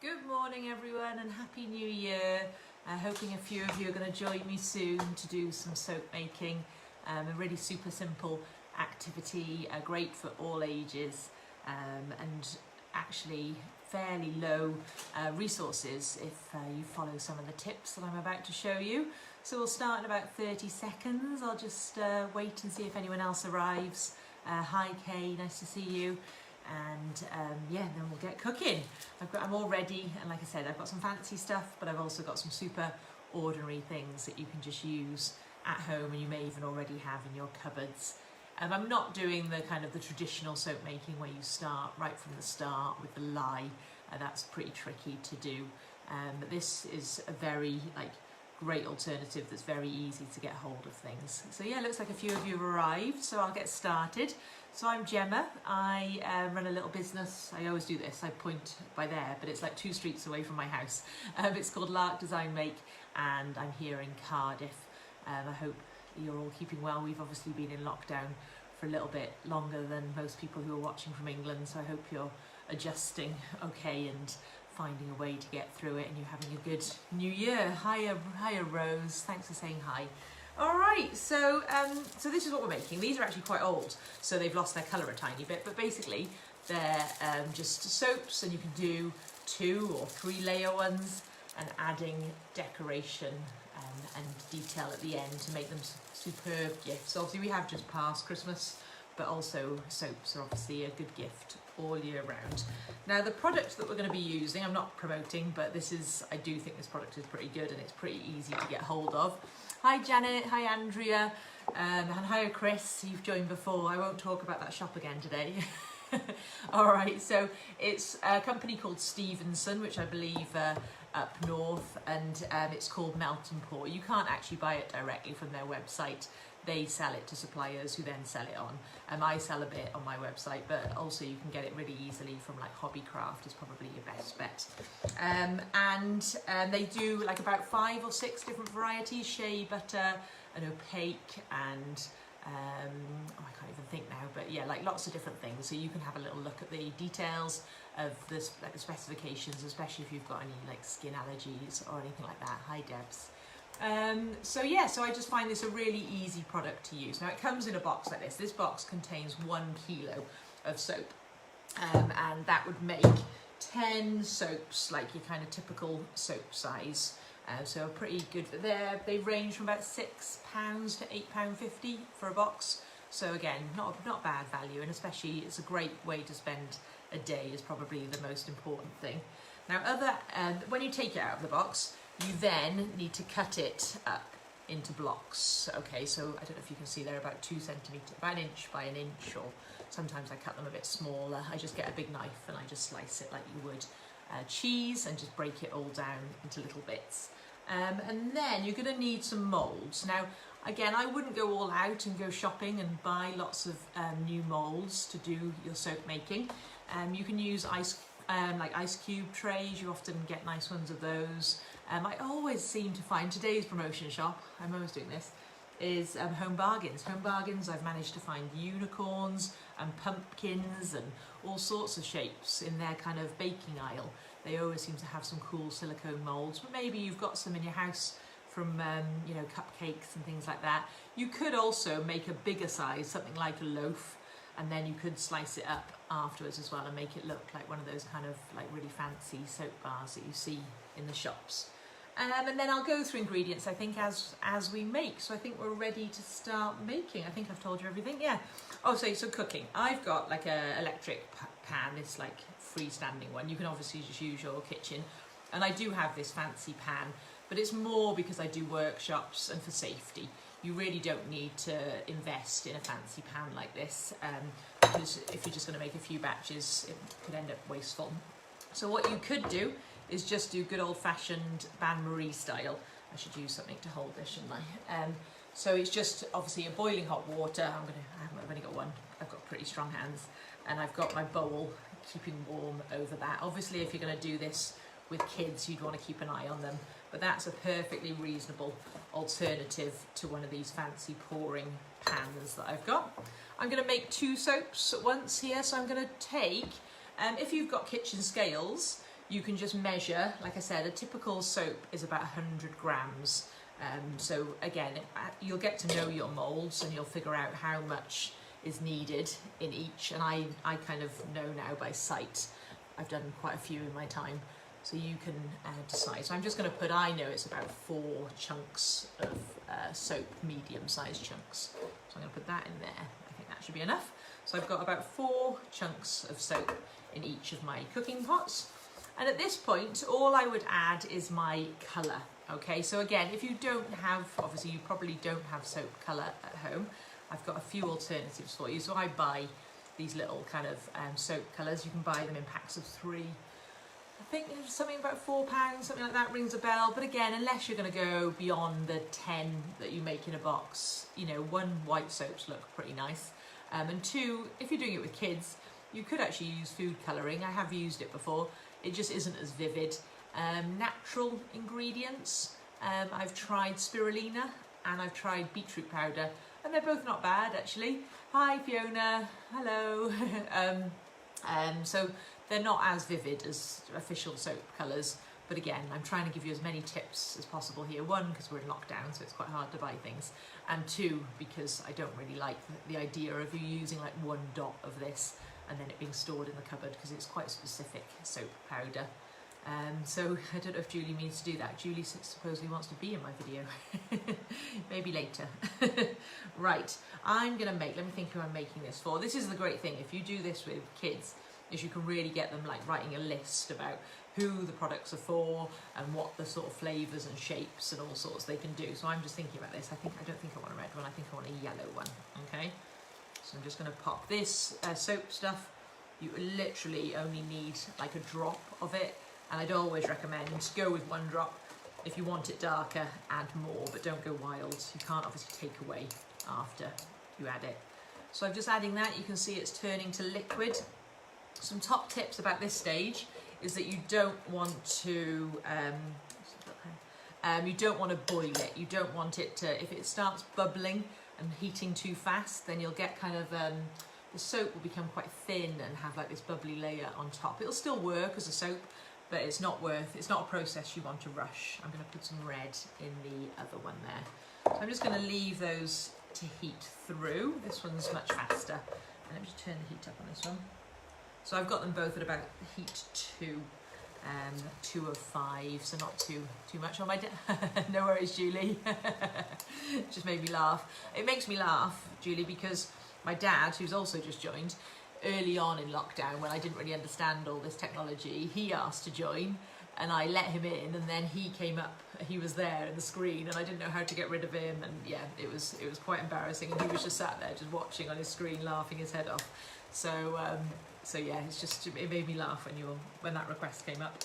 Good morning everyone and Happy New Year. Hoping a few of you are going to join me soon to do some soap making. A really super simple activity, great for all ages and actually fairly low resources if you follow some of the tips that I'm about to show you. So we'll start in about 30 seconds. I'll just wait and see if anyone else arrives. Hi Kay, nice to see you. And yeah, then we'll get cooking. I'm all ready, and like I said, I've got some fancy stuff, but I've also got some super ordinary things that you can just use at home, and you may even already have in your cupboards. I'm not doing the kind of the traditional soap making where you start right from the start with the lye. That's pretty tricky to do. But this is a very great alternative that's very easy to get hold of things. So yeah, looks like a few of you have arrived, so I'll get started. So I'm Gemma. I run a little business. I always do this, I point by there, but it's like 2 streets away from my house. It's called Lark Design Make, and I'm here in Cardiff. I hope you're all keeping well. We've obviously been in lockdown for a little bit longer than most people who are watching from England, so I hope you're adjusting okay and finding a way to get through it, and you're having a good new year. Hiya Rose, thanks for saying hi. All right, so so this is what we're making. These are actually quite old, so they've lost their colour a tiny bit, but basically they're just soaps, and you can do 2 or 3 layer ones, and adding decoration and detail at the end to make them superb gifts. Obviously we have just passed Christmas, but also soaps are obviously a good gift all year round. Now the product that we're going to be using, I'm not promoting, but I do think this product is pretty good and it's pretty easy to get hold of. Hi Janet, hi Andrea, and hi Chris, you've joined before. I won't talk about that shop again today. All right, so it's a company called Stevenson, which I believe up north, and it's called Melt and Pour. You can't actually buy it directly from their website. They sell it to suppliers who then sell it on. I sell a bit on my website, but also you can get it really easily from like Hobbycraft is probably your best bet. And they do like about 5 or 6 different varieties: shea butter, and opaque, and oh, I can't even think now, but yeah, like lots of different things. So you can have a little look at the details of this, like the specifications, especially if you've got any like skin allergies or anything like that. Hi Debs. So yeah, so I just find this a really easy product to use. Now it comes in a box like this. This box contains 1 kilo of soap, and that would make 10 soaps, like your kind of typical soap size. So pretty good. They range from about £6 to £8.50 for a box. So again, not bad value, and especially it's a great way to spend a day is probably the most important thing. Now when you take it out of the box, you then need to cut it up into blocks. Okay, so I don't know if you can see they're about 2 centimetres, about 1 inch by 1 inch, or sometimes I cut them a bit smaller. I just get a big knife and I just slice it like you would cheese, and just break it all down into little bits. And then you're going to need some moulds. Now again, I wouldn't go all out and go shopping and buy lots of new moulds to do your soap making. You can use like ice cube trays. You often get nice ones of those. I always seem to find today's promotion shop, I'm always doing this, is Home Bargains. Home Bargains, I've managed to find unicorns and pumpkins and all sorts of shapes in their kind of baking aisle. They always seem to have some cool silicone moulds, but maybe you've got some in your house from you know, cupcakes and things like that. You could also make a bigger size, something like a loaf, and then you could slice it up afterwards as well and make it look like one of those kind of like really fancy soap bars that you see in the shops. And then I'll go through ingredients, I think, as we make. So I think we're ready to start making. I think I've told you everything. Yeah. Oh, so cooking. I've got like a electric pan. It's like freestanding one. You can obviously just use your kitchen. And I do have this fancy pan, but it's more because I do workshops and for safety. You really don't need to invest in a fancy pan like this, because if you're just going to make a few batches, it could end up wasteful. So what you could do is just do good old-fashioned bain-marie style. I should use something to hold this, shouldn't I? So it's just obviously a boiling hot water. I've only got one. I've got pretty strong hands, and I've got my bowl keeping warm over that. Obviously, if you're going to do this with kids, you'd want to keep an eye on them, but that's a perfectly reasonable alternative to one of these fancy pouring pans that I've got. I'm going to make 2 soaps at once here, so I'm going to take, if you've got kitchen scales, you can just measure. Like I said, a typical soap is about 100 grams. So again, you'll get to know your moulds and you'll figure out how much is needed in each. And I kind of know now by sight. I've done quite a few in my time. So you can decide. So I'm just going to put, I know it's about 4 chunks of soap, medium-sized chunks. So I'm going to put that in there. I think that should be enough. So I've got about 4 chunks of soap in each of my cooking pots. And at this point, all I would add is my colour. Okay, so again, if you don't have, obviously you probably don't have soap colour at home, I've got a few alternatives for you. So I buy these little kind of soap colours. You can buy them in packs of 3. I think it's something about £4, something like that rings a bell. But again, unless you're going to go beyond the 10 that you make in a box, you know, 1, white soaps look pretty nice. And 2, if you're doing it with kids, you could actually use food colouring. I have used it before. It just isn't as vivid. Natural ingredients. I've tried spirulina and I've tried beetroot powder, and they're both not bad actually. Hi Fiona, hello. So they're not as vivid as official soap colours, but again, I'm trying to give you as many tips as possible here. 1, because we're in lockdown, so it's quite hard to buy things, and 2, because I don't really like the idea of you using like 1 dot of this and then it being stored in the cupboard, because it's quite specific soap powder. So I don't know if Julie means to do that. Julie supposedly wants to be in my video. Maybe later. Right, I'm going to make, let me think who I'm making this for. This is the great thing, if you do this with kids, is you can really get them like writing a list about who the products are for and what the sort of flavours and shapes and all sorts they can do. So I'm just thinking about this. I don't think I want a red one, I think I want a yellow one, okay? So I'm just going to pop this soap stuff. You literally only need like a drop of it. And I'd always recommend go with 1 drop. If you want it darker, add more, but don't go wild. You can't obviously take away after you add it. So I'm just adding that. You can see it's turning to liquid. Some top tips about this stage is that you don't want to boil it. You don't want it to, if it starts bubbling and heating too fast, then you'll get kind of, the soap will become quite thin and have like this bubbly layer on top. It'll still work as a soap, but it's not a process you want to rush. I'm going to put some red in the other one there. So I'm just going to leave those to heat through. This one's much faster. And let me just turn the heat up on this one. So I've got them both at about heat 2, 2 of 5, so not too much on my no worries, Julie. Just made me laugh. It makes me laugh, Julie, because my dad, who's also just joined, early on in lockdown, when I didn't really understand all this technology, he asked to join and I let him in, and then he came up, he was there in the screen and I didn't know how to get rid of him, and yeah, it was quite embarrassing, and he was just sat there just watching on his screen, laughing his head off. So yeah, it made me laugh when that request came up.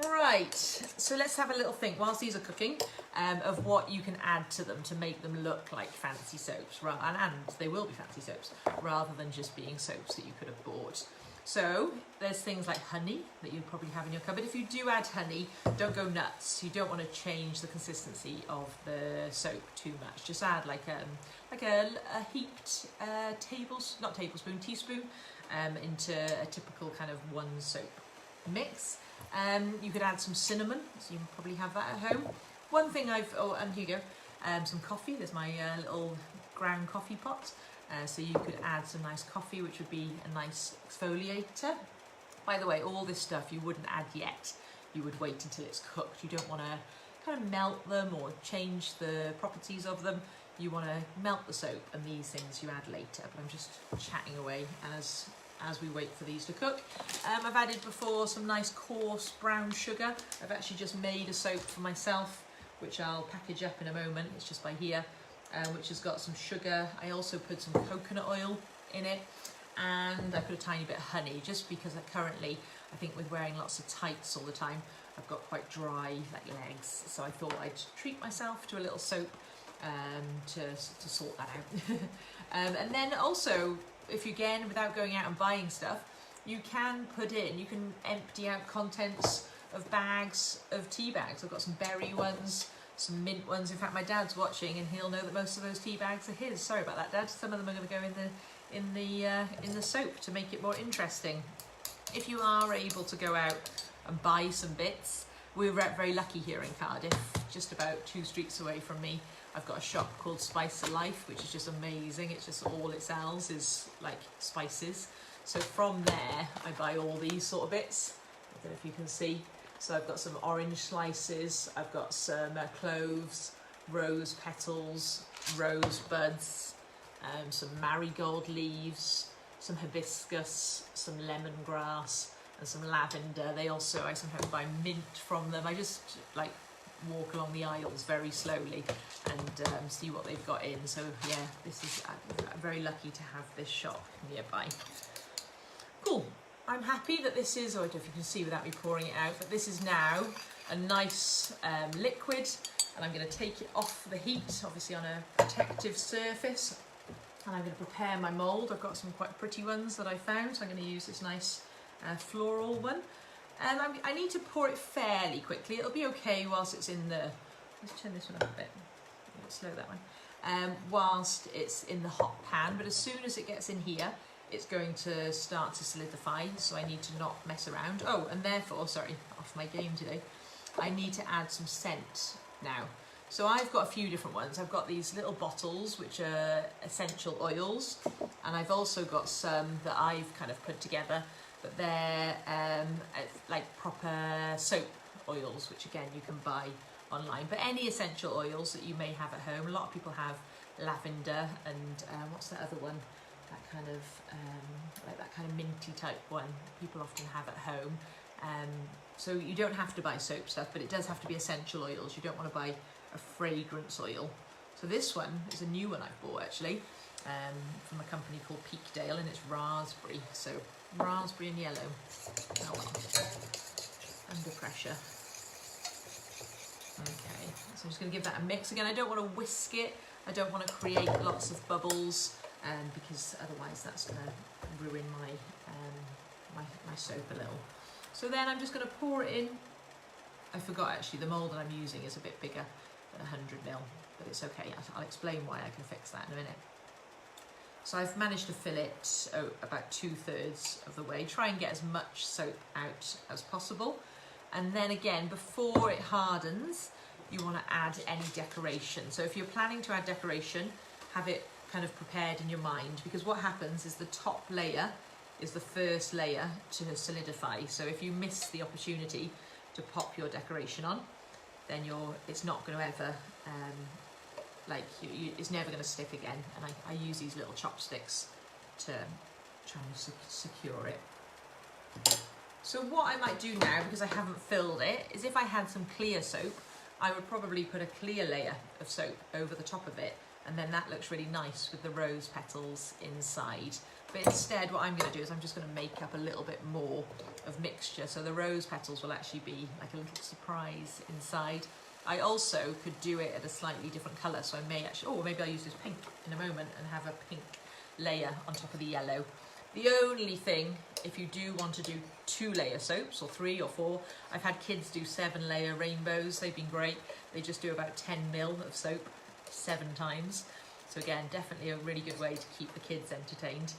Right, so let's have a little think whilst these are cooking of what you can add to them to make them look like fancy soaps, and they will be fancy soaps, rather than just being soaps that you could have bought. So there's things like honey that you'd probably have in your cupboard. If you do add honey, don't go nuts. You don't want to change the consistency of the soap too much. Just add like a heaped teaspoon into a typical kind of 1 soap mix. You could add some cinnamon, so you probably have that at home. One thing and here you go, some coffee. There's my little ground coffee pot. So you could add some nice coffee, which would be a nice exfoliator. By the way, all this stuff you wouldn't add yet. You would wait until it's cooked. You don't want to kind of melt them or change the properties of them. You want to melt the soap, and these things you add later. But I'm just chatting away as we wait for these to cook. I've added before some nice coarse brown sugar. I've actually just made a soap for myself, which I'll package up in a moment. It's just by here, which has got some sugar. I also put some coconut oil in it, and I put a tiny bit of honey, just because currently, I think with wearing lots of tights all the time, I've got quite dry legs. So I thought I'd treat myself to a little soap to sort that out. And then also, if you, again, without going out and buying stuff, you can empty out contents of bags of tea bags. I've got some berry ones, some mint ones. In fact, my dad's watching and he'll know that most of those tea bags are his. Sorry about that, Dad. Some of them are going to go in the soap to make it more interesting. if you are able to go out and buy some bits, we're very lucky here in Cardiff, just about 2 streets away from me. I've got a shop called Spice of Life, which is just amazing. It's just all it sells is like spices. So from there, I buy all these sort of bits. I don't know if you can see. So I've got some orange slices, I've got some cloves, rose petals, rose buds, some marigold leaves, some hibiscus, some lemongrass, and some lavender. I sometimes buy mint from them. I just like walk along the aisles very slowly and see what they've got in. So yeah, I'm very lucky to have this shop nearby. Cool. I'm happy that this is, I don't know if you can see without me pouring it out, but this is now a nice liquid, and I'm going to take it off the heat, obviously on a protective surface, and I'm going to prepare my mould. I've got some quite pretty ones that I found, so I'm going to use this nice floral one. And I need to pour it fairly quickly. It'll be okay whilst it's in the, let's turn this one up a bit, slow that one, whilst it's in the hot pan, but as soon as it gets in here, it's going to start to solidify, so I need to not mess around. Oh, and therefore, sorry, off my game today, I need to add some scent now. So I've got a few different ones. I've got these little bottles, which are essential oils, and I've also got some that I've kind of put together, but they're like proper soap oils, which again, you can buy online. But any essential oils that you may have at home. A lot of people have lavender and what's that other one? That kind of like that kind of minty type one people often have at home. So you don't have to buy soap stuff, but it does have to be essential oils. You don't want to buy a fragrance oil. So this one is a new one I've bought actually, from a company called Peakdale, and it's raspberry. So raspberry and yellow. Oh well. Under pressure. Okay, so I'm just going to give that a mix. Again, I don't want to whisk it. I don't want to create lots of bubbles. Because otherwise that's going to ruin my soap a little. So then I'm just going to pour it in. I forgot actually, the mould that I'm using is a bit bigger than 100ml, but it's okay. I'll explain why. I can fix that in a minute. So I've managed to fill it about 2/3 of the way. Try and get as much soap out as possible. And then again, before it hardens, you want to add any decoration. So if you're planning to add decoration, have it kind of prepared in your mind, because what happens is the top layer is the first layer to solidify. So if you miss the opportunity to pop your decoration on, then it's not going to ever it's never going to stick again. And I use these little chopsticks to try and secure it. So what I might do now, because I haven't filled it, is if I had some clear soap, I would probably put a clear layer of soap over the top of it, and then that looks really nice with the rose petals inside. But instead, what I'm going to do is I'm just going to make up a little bit more of mixture, so the rose petals will actually be like a little surprise inside. I also could do it at a slightly different colour, so I may actually, maybe I'll use this pink in a moment and have a pink layer on top of the yellow. The only thing, if you do want to do 2-layer soaps, or 3 or 4, I've had kids do 7-layer rainbows, they've been great. They just do about 10ml of soap 7 times. So again, definitely a really good way to keep the kids entertained.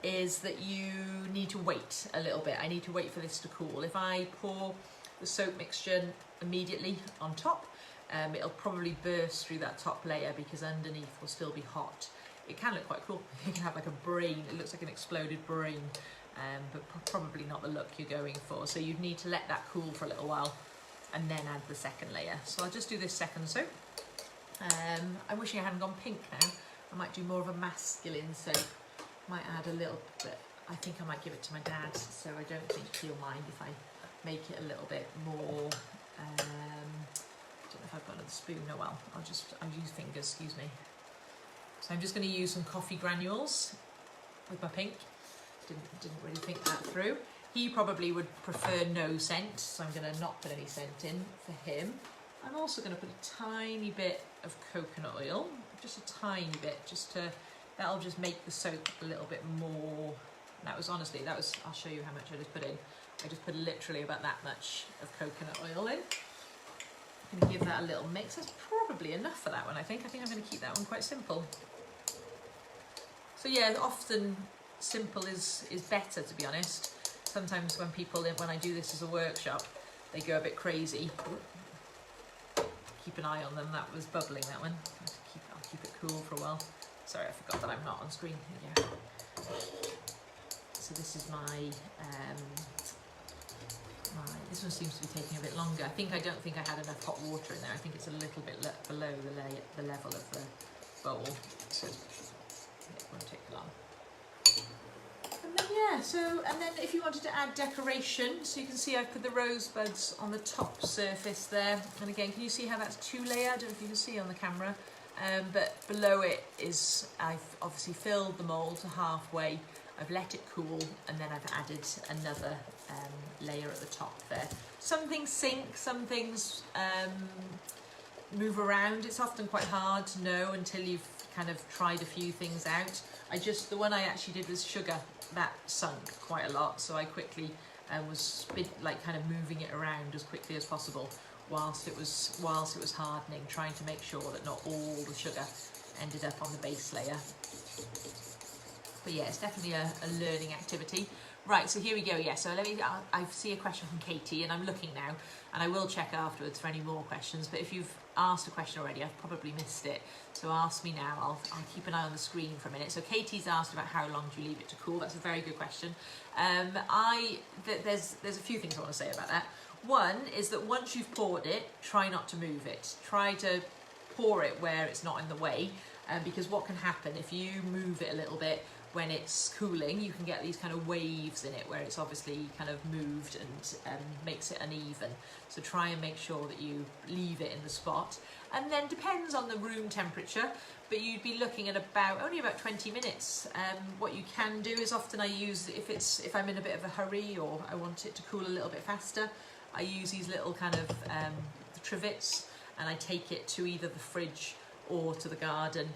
Is that you need to wait a little bit. I need to wait for this to cool. If I pour the soap mixture immediately on top, it'll probably burst through that top layer because underneath will still be hot. It can look quite cool. You can have like a brain, it looks like an exploded brain, but probably not the look you're going for. So you'd need to let that cool for a little while and then add the second layer. So I'll just do this second soap. I'm wishing I hadn't gone pink now. I might do more of a masculine soap. Might add a little bit. I think I might give it to my dad, so I don't think he'll mind if I make it a little bit more. I don't know if I've got another spoon. Oh well, I'll use fingers, excuse me. So I'm just going to use some coffee granules with my pink. Didn't really think that through. He probably would prefer no scent, so I'm going to not put any scent in for him. I'm also going to put a tiny bit of coconut oil, just a tiny bit, that'll just make the soap a little bit more. That was, I'll show you how much I just put in. I just put literally about that much of coconut oil in. I'm going to give that a little mix. That's probably enough for that one, I think. I think I'm going to keep that one quite simple. So yeah, often simple is better, to be honest. sometimes when I do this as a workshop, they go a bit crazy. Keep an eye on them. That was bubbling, that one. I'll keep it cool for a while. Sorry, I forgot that I'm not on screen. Here we go. So this is my, this one seems to be taking a bit longer. I don't think I had enough hot water in there. I think it's a little bit below the level of the bowl. So it won't take long. And then and then if you wanted to add decoration, so you can see I've put the rosebuds on the top surface there. And again, can you see how that's 2-layer? I don't know if you can see on the camera. But below it is, I've obviously filled the mould to halfway. I've let it cool, and then I've added another layer at the top there. Some things sink, some things move around. It's often quite hard to know until you've kind of tried a few things out. The one I actually did was sugar. That sunk quite a lot, so I quickly was kind of moving it around as quickly as possible whilst it was hardening, trying to make sure that not all the sugar ended up on the base layer. But yeah, it's definitely a learning activity. Right, so here we go. Yeah, so I see a question from Katie, and I'm looking now, and I will check afterwards for any more questions. But if you've asked a question already, I've probably missed it. So ask me now. I'll keep an eye on the screen for a minute. So Katie's asked about how long do you leave it to cool. That's a very good question. There's a few things I want to say about that. One is that once you've poured it, try not to move it. Try to pour it where it's not in the way, because what can happen if you move it a little bit when it's cooling, you can get these kind of waves in it where it's obviously kind of moved and makes it uneven. So try and make sure that you leave it in the spot. And then depends on the room temperature, but you'd be looking at only about 20 minutes. What you can do is often I use, if I'm in a bit of a hurry or I want it to cool a little bit faster, I use these little kind of trivets, and I take it to either the fridge or to the garden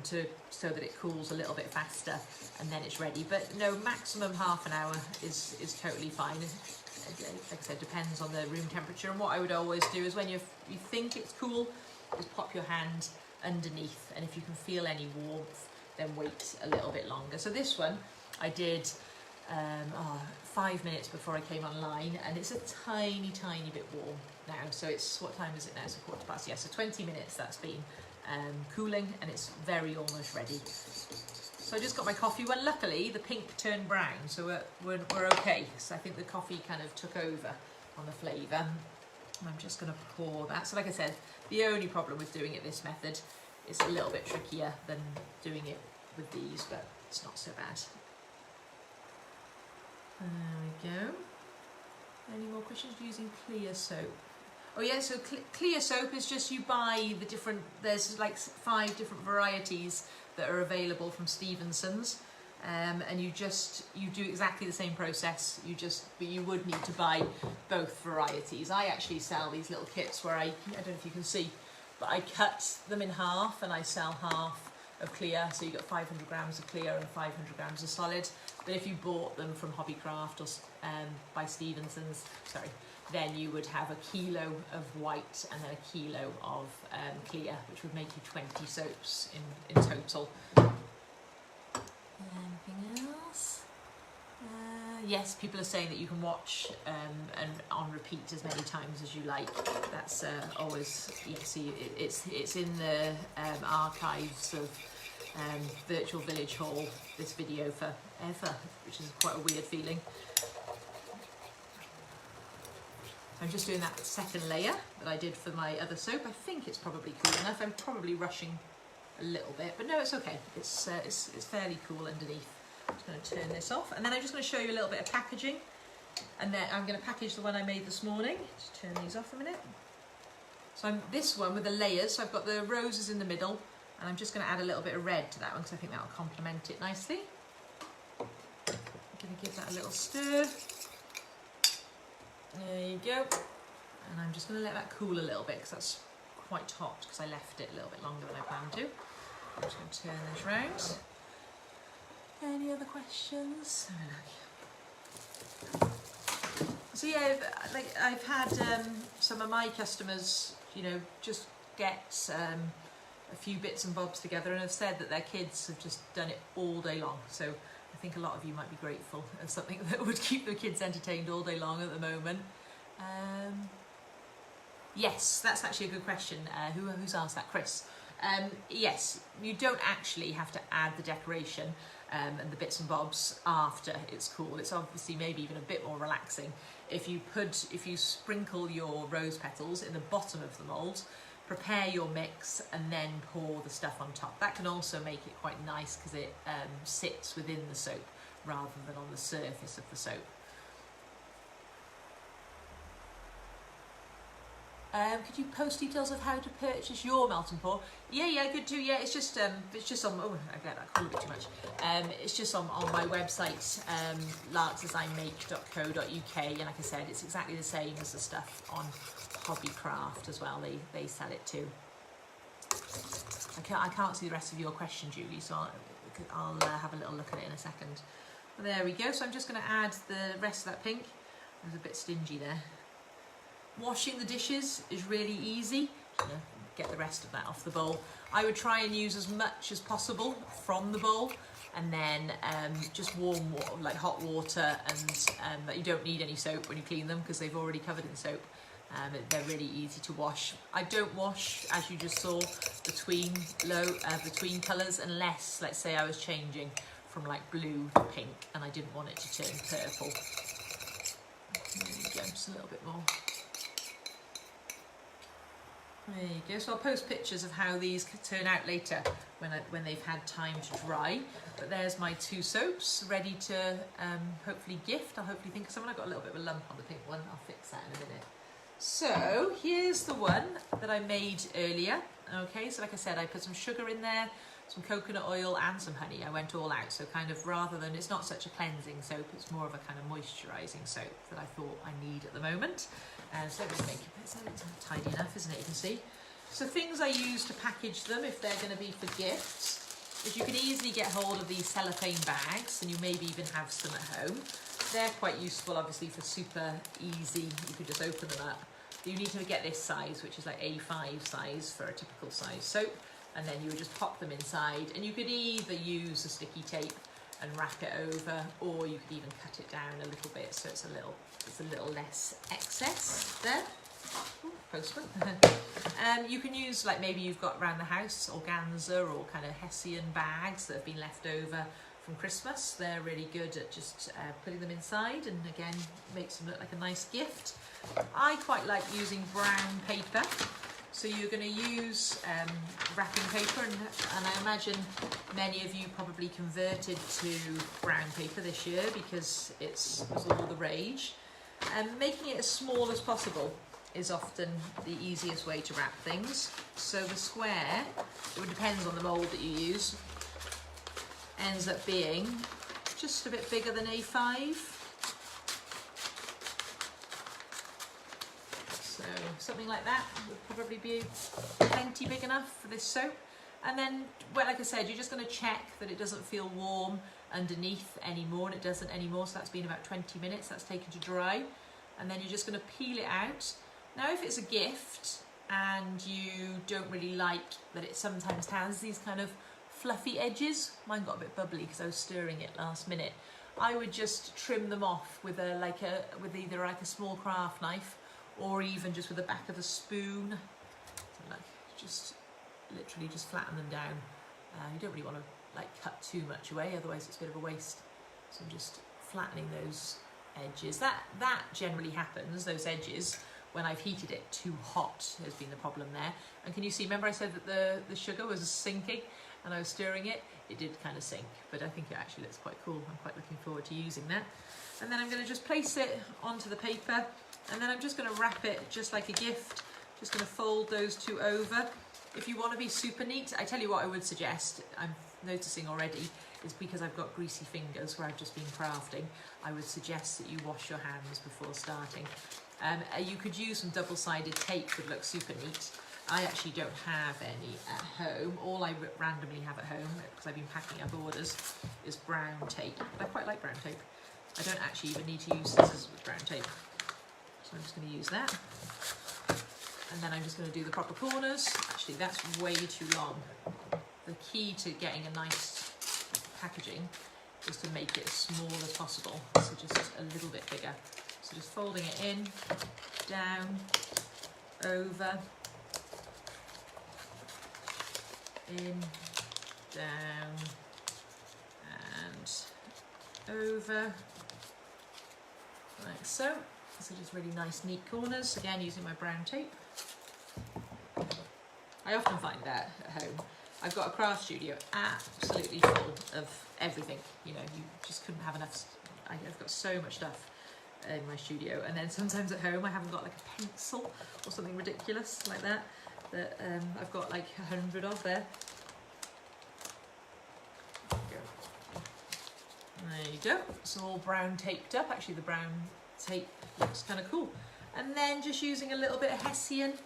so that it cools a little bit faster, and then it's ready. But no, maximum half an hour is totally fine. Like I said, depends on the room temperature. And what I would always do is when you think it's cool, just pop your hand underneath, and if you can feel any warmth, then wait a little bit longer. So this one I did 5 minutes before I came online, and it's a tiny bit warm now. So it's, what time is it now? It's 1:15. Yeah, so 20 minutes that's been cooling, and it's almost ready. So I just got my coffee. Well, luckily the pink turned brown, so we're okay. So I think the coffee kind of took over on the flavour. And I'm just going to pour that. So like I said, the only problem with doing it this method is a little bit trickier than doing it with these, but it's not so bad. There we go. Any more questions? Using clear soap. Oh yeah, so clear soap is just, you buy the different, there's like 5 different varieties that are available from Stevenson's, and you do exactly the same process. But you would need to buy both varieties. I actually sell these little kits where I don't know if you can see, but I cut them in half and I sell half of clear, so you got 500 grams of clear and 500 grams of solid. But if you bought them from Hobbycraft or by Stevenson's, then you would have a kilo of white and then a kilo of clear, which would make you 20 soaps in total. Anything else? Yes, people are saying that you can watch and on repeat as many times as you like. That's always, yes, it's in the archives of Virtual Village Hall, this video forever, which is quite a weird feeling. I'm just doing that second layer that I did for my other soap. I think it's probably cool enough. I'm probably rushing a little bit, but no, it's okay. It's fairly cool underneath. I'm just going to turn this off, and then I'm just going to show you a little bit of packaging, and then I'm going to package the one I made this morning. Just turn these off a minute. So this one with the layers, so I've got the roses in the middle, and I'm just going to add a little bit of red to that one because I think that will complement it nicely. I'm going to give that a little stir. There you go. And I'm just going to let that cool a little bit because that's quite hot, because I left it a little bit longer than I planned to. I'm just going to turn this round. Any other questions? So yeah, like I've had some of my customers, just get a few bits and bobs together, and have said that their kids have just done it all day long. So I think a lot of you might be grateful of something that would keep the kids entertained all day long at the moment. Yes, that's actually a good question. Who's asked that? Chris. Yes, you don't actually have to add the decoration and the bits and bobs after it's cool. It's obviously maybe even a bit more relaxing if you sprinkle your rose petals in the bottom of the mould, prepare your mix and then pour the stuff on top. That can also make it quite nice because it sits within the soap rather than on the surface of the soap. Could you post details of how to purchase your melt and pour? Yeah, good too. Yeah, it's just on. Oh, again, I called it too much. It's just on my website, larksdesignmake.co.uk, and like I said, it's exactly the same as the stuff on Hobbycraft as well. They sell it too. I can't see the rest of your question, Julie, so I'll have a little look at it in a second. Well, there we go. So I'm just going to add the rest of that pink. I was a bit stingy there. Washing the dishes is really easy. Get the rest of that off the bowl. I would try and use as much as possible from the bowl, and then just warm water, like hot water, and that you don't need any soap when you clean them because they've already covered in soap. They're really easy to wash. I don't wash, as you just saw, between colours unless, let's say, I was changing from like blue to pink and I didn't want it to turn purple. There you go, just a little bit more. There you go. So I'll post pictures of how these turn out later when they've had time to dry. But there's my two soaps ready to hopefully gift. I'll hopefully think of someone. I've got a little bit of a lump on the pink one. I'll fix that in a minute. So here's the one that I made earlier. Okay, so like I said, I put some sugar in there, some coconut oil and some honey. I went all out. So kind of rather than, it's not such a cleansing soap, it's more of a kind of moisturising soap that I thought I need at the moment. So let's make it, it's tidy enough, isn't it? You can see. So things I use to package them if they're going to be for gifts is you can easily get hold of these cellophane bags, and you maybe even have some at home. They're quite useful, obviously, for super easy. You can just open them up. You need to get this size, which is like A5 size for a typical size soap, and then you would just pop them inside. And you could either use a sticky tape and wrap it over, or you could even cut it down a little bit so it's a little less excess there. Ooh, postman. You can use, like, maybe you've got around the house organza or kind of Hessian bags that have been left over from Christmas. They're really good at just putting them inside, and again makes them look like a nice gift. I quite like using brown paper. So you're going to use wrapping paper, and I imagine many of you probably converted to brown paper this year because it was all the rage. And making it as small as possible is often the easiest way to wrap things. So the square, it depends on the mould that you use, ends up being just a bit bigger than A5. So something like that would probably be plenty big enough for this soap. And then, well, like I said, you're just going to check that it doesn't feel warm underneath anymore, and it doesn't anymore. So that's been about 20 minutes. That's taken to dry. And then you're just going to peel it out. Now, if it's a gift and you don't really like that it sometimes has these kind of fluffy edges, mine got a bit bubbly because I was stirring it last minute, I would just trim them off with either like a small craft knife or even just with the back of a spoon. So like, just literally just flatten them down. You don't really want to like cut too much away, otherwise it's a bit of a waste. So I'm just flattening those edges. That generally happens, those edges, when I've heated it too hot has been the problem there. And can you see, remember I said that the sugar was sinking and I was stirring it? It did kind of sink, but I think it actually looks quite cool. I'm quite looking forward to using that. And then I'm going to just place it onto the paper, and then I'm just going to wrap it just like a gift. Just going to fold those two over. If you want to be super neat, I tell you what I would suggest, I'm noticing already, is because I've got greasy fingers where I've just been crafting, I would suggest that you wash your hands before starting. You could use some double-sided tape that looks super neat. I actually don't have any at home. All I randomly have at home, because I've been packing up orders, is brown tape. But I quite like brown tape. I don't actually even need to use scissors with brown tape. So I'm just going to use that. And then I'm just going to do the proper corners. Actually, that's way too long. The key to getting a nice packaging is to make it as small as possible, so just a little bit bigger. So just folding it in, down, over, in, down, and over, like so. So just really nice neat corners, again using my brown tape. I often find that at home. I've got a craft studio absolutely full of everything, you know, you just couldn't have enough. I've got so much stuff in my studio, and then sometimes at home I haven't got like a pencil or something ridiculous like that I've got like 100 of there. There you go, it's all brown taped up. Actually the brown tape looks kind of cool. And then just using a little bit of Hessian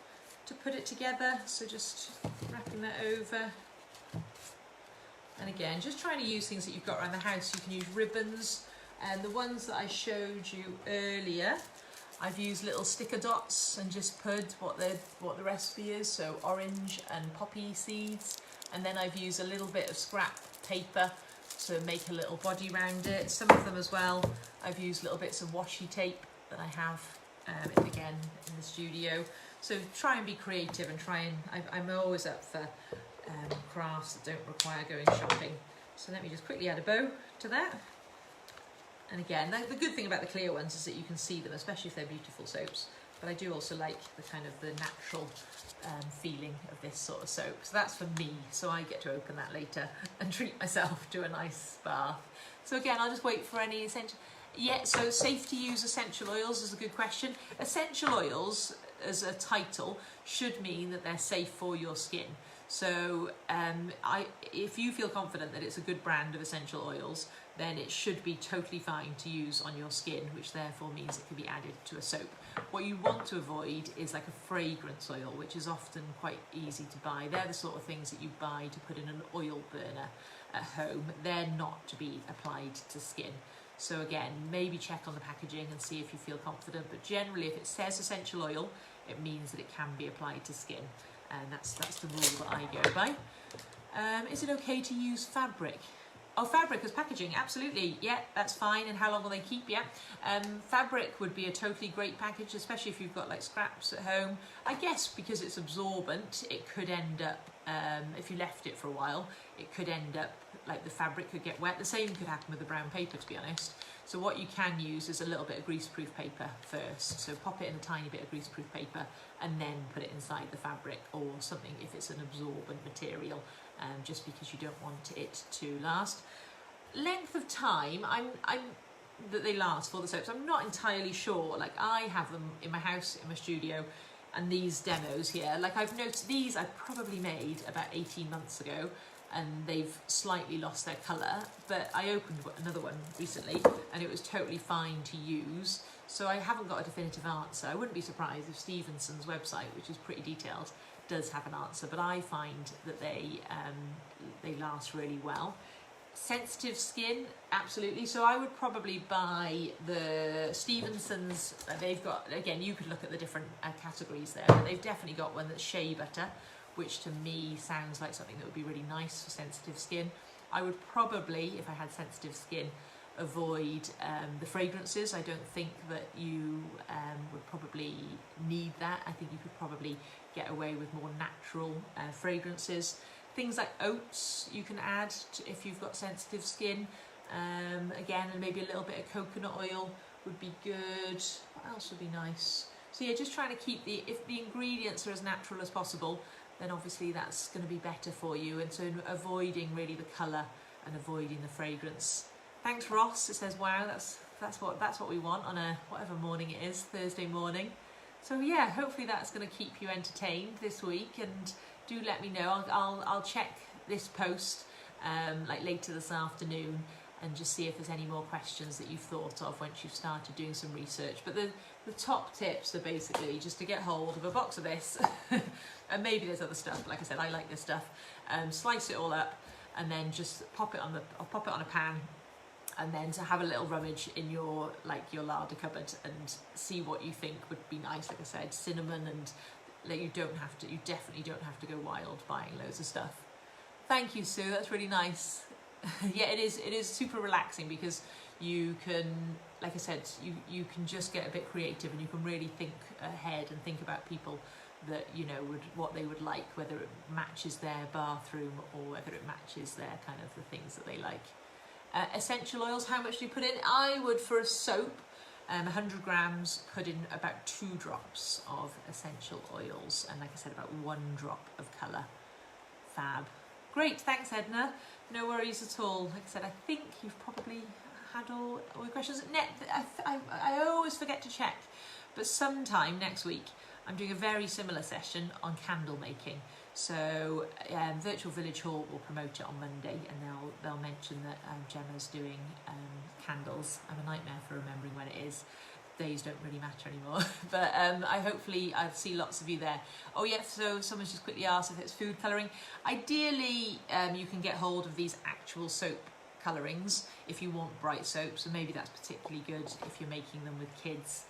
to put it together, so just wrapping that over. And again, just trying to use things that you've got around the house. You can use ribbons, and the ones that I showed you earlier, I've used little sticker dots and just put what the recipe is, so orange and poppy seeds, and then I've used a little bit of scrap paper to make a little body around it. Some of them as well, I've used little bits of washi tape that I have, again, in the studio. So try and be creative and try and, I'm always up for crafts that don't require going shopping. So let me just quickly add a bow to that. And again, the good thing about the clear ones is that you can see them, especially if they're beautiful soaps. But I do also like the kind of the natural feeling of this sort of soap. So that's for me, so I get to open that later and treat myself to a nice bath. So again, I'll just wait for any essential. Yeah, so safe to use essential oils is a good question. Essential oils, as a title, should mean that they're safe for your skin. So if you feel confident that it's a good brand of essential oils, then it should be totally fine to use on your skin, which therefore means it can be added to a soap. What you want to avoid is like a fragrance oil, which is often quite easy to buy. They're the sort of things that you buy to put in an oil burner at home. They're not to be applied to skin. So again, maybe check on the packaging and see if you feel confident, but generally if it says essential oil, it means that it can be applied to skin. And that's the rule that I go by. Is it okay to use fabric? Oh, fabric as packaging, absolutely. Yeah, that's fine. And how long will they keep? Yeah. Fabric would be a totally great package, especially if you've got like scraps at home. I guess because it's absorbent, it could end up, if you left it for a while, it could end up like the fabric could get wet. The same could happen with the brown paper, to be honest. So what you can use is a little bit of greaseproof paper first. So pop it in a tiny bit of greaseproof paper and then put it inside the fabric or something if it's an absorbent material, just because you don't want it to last. Length of time, that they last for the soaps, I'm not entirely sure. Like I have them in my house, in my studio, and these demos here, like I've noticed these I probably made about 18 months ago, and they've slightly lost their colour, but I opened another one recently and it was totally fine to use. So I haven't got a definitive answer. I wouldn't be surprised if Stevenson's website, which is pretty detailed, does have an answer, but I find that they last really well. Sensitive skin, absolutely. So I would probably buy the Stevenson's. They've got, again, you could look at the different categories there, but they've definitely got one that's shea butter, which to me sounds like something that would be really nice for sensitive skin. I would probably, if I had sensitive skin, avoid the fragrances. I don't think that you would probably need that. I think you could probably get away with more natural fragrances. Things like oats you can add if you've got sensitive skin. Again, and maybe a little bit of coconut oil would be good. What else would be nice? So yeah, just trying to keep if the ingredients are as natural as possible, then obviously that's going to be better for you. And so avoiding really the colour and avoiding the fragrance. Thanks Ross, it says wow, that's what we want on a whatever morning it is, Thursday morning. So yeah, hopefully that's going to keep you entertained this week, and do let me know. I'll check this post like later this afternoon and just see if there's any more questions that you've thought of once you've started doing some research. But the top tips are basically just to get hold of a box of this and maybe there's other stuff. Like I said, I like this stuff. Slice it all up and then just pop it on a pan, and then to have a little rummage in your larder cupboard and see what you think would be nice. Like I said, cinnamon, and like you definitely don't have to go wild buying loads of stuff. Thank you, Sue, that's really nice. Yeah, it is super relaxing because you can, like I said, you can just get a bit creative and you can really think ahead and think about people that, you know, what they would like, whether it matches their bathroom or whether it matches their kind of the things that they like. Essential oils, how much do you put in? I would, for a soap, 100 grams, put in about 2 drops of essential oils, and like I said, about 1 drop of colour. Fab. Great, thanks Edna. No worries at all. Like I said, I think you've probably had all your questions. I always forget to check, but sometime next week I'm doing a very similar session on candle making. So Virtual Village Hall will promote it on Monday, and they'll mention that Gemma's doing candles. I'm a nightmare for remembering when it is. Days don't really matter anymore. But I'll see lots of you there. Oh yeah, so someone's just quickly asked if it's food colouring. Ideally, you can get hold of these actual soap colourings if you want bright soaps, and maybe that's particularly good if you're making them with kids.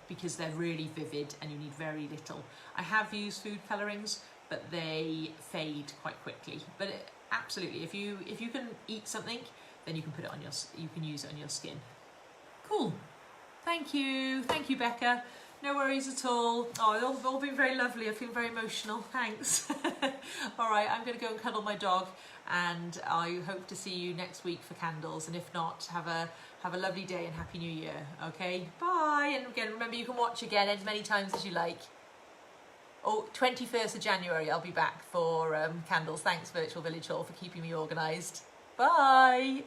Because they're really vivid and you need very little. I have used food colourings, but they fade quite quickly. But absolutely, if you can eat something, then you can put it on you can use it on your skin. Cool. Thank you, Becca. No worries at all. Oh, it's all been very lovely. I feel very emotional. Thanks. All right, I'm going to go and cuddle my dog, and I hope to see you next week for candles. And if not, have a lovely day and Happy New Year. Okay, bye. And again, remember, you can watch again as many times as you like. Oh, 21st of January, I'll be back for candles. Thanks, Virtual Village Hall, for keeping me organised. Bye.